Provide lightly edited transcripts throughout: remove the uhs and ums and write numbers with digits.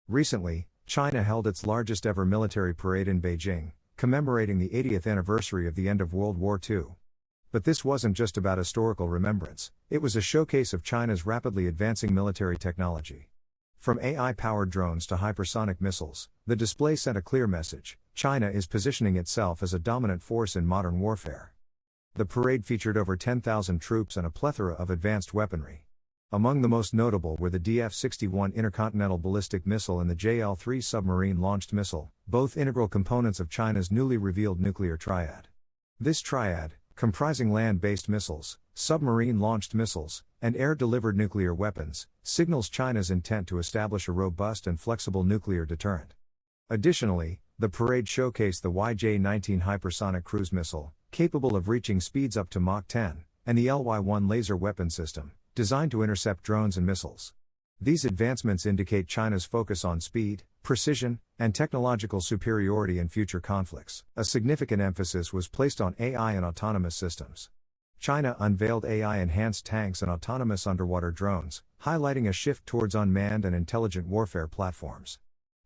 Recently, China held its largest ever military parade in Beijing, commemorating the 80th anniversary of the end of World War II. But this wasn't just about historical remembrance, it was a showcase of China's rapidly advancing military technology. From AI-powered drones to hypersonic missiles, the display sent a clear message: China is positioning itself as a dominant force in modern warfare. The parade featured over 10,000 troops and a plethora of advanced weaponry. Among the most notable were the DF-61 intercontinental ballistic missile and the JL-3 submarine-launched missile, both integral components of China's newly revealed nuclear triad. This triad, comprising land-based missiles, submarine-launched missiles, and air-delivered nuclear weapons, signals China's intent to establish a robust and flexible nuclear deterrent. Additionally, the parade showcased the YJ-19 hypersonic cruise missile, capable of reaching speeds up to Mach 10, and the LY-1 laser weapon system, designed to intercept drones and missiles. These advancements indicate China's focus on speed, precision, and technological superiority in future conflicts. A significant emphasis was placed on AI and autonomous systems. China unveiled AI-enhanced tanks and autonomous underwater drones, highlighting a shift towards unmanned and intelligent warfare platforms.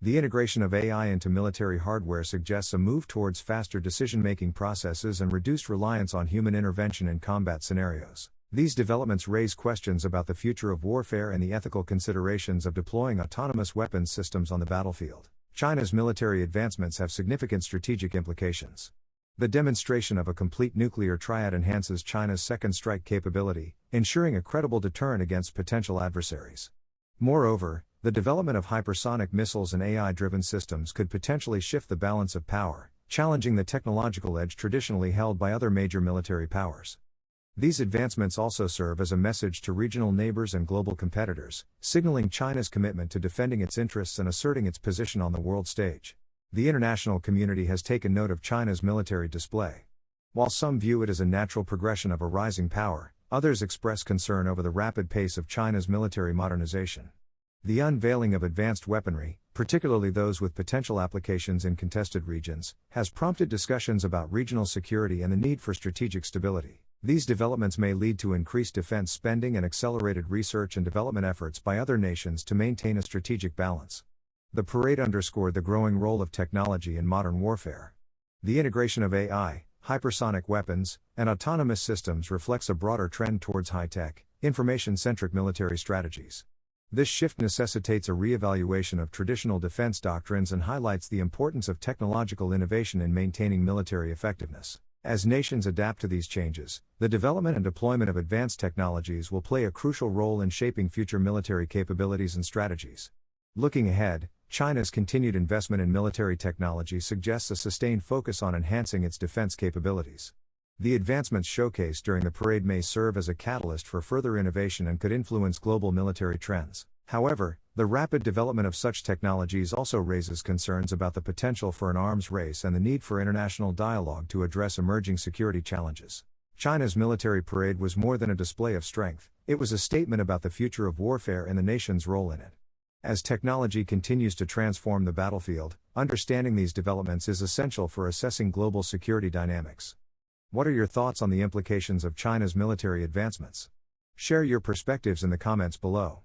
The integration of AI into military hardware suggests a move towards faster decision-making processes and reduced reliance on human intervention in combat scenarios. These developments raise questions about the future of warfare and the ethical considerations of deploying autonomous weapons systems on the battlefield. China's military advancements have significant strategic implications. The demonstration of a complete nuclear triad enhances China's second strike capability, ensuring a credible deterrent against potential adversaries. Moreover, the development of hypersonic missiles and AI-driven systems could potentially shift the balance of power, challenging the technological edge traditionally held by other major military powers. These advancements also serve as a message to regional neighbors and global competitors, signaling China's commitment to defending its interests and asserting its position on the world stage. The international community has taken note of China's military display. While some view it as a natural progression of a rising power, others express concern over the rapid pace of China's military modernization. The unveiling of advanced weaponry, particularly those with potential applications in contested regions, has prompted discussions about regional security and the need for strategic stability. These developments may lead to increased defense spending and accelerated research and development efforts by other nations to maintain a strategic balance. The parade underscored the growing role of technology in modern warfare. The integration of AI, hypersonic weapons, and autonomous systems reflects a broader trend towards high-tech, information-centric military strategies. This shift necessitates a re-evaluation of traditional defense doctrines and highlights the importance of technological innovation in maintaining military effectiveness. As nations adapt to these changes, the development and deployment of advanced technologies will play a crucial role in shaping future military capabilities and strategies. Looking ahead, China's continued investment in military technology suggests a sustained focus on enhancing its defense capabilities. The advancements showcased during the parade may serve as a catalyst for further innovation and could influence global military trends. However, the rapid development of such technologies also raises concerns about the potential for an arms race and the need for international dialogue to address emerging security challenges. China's military parade was more than a display of strength, it was a statement about the future of warfare and the nation's role in it. As technology continues to transform the battlefield, understanding these developments is essential for assessing global security dynamics. What are your thoughts on the implications of China's military advancements? Share your perspectives in the comments below.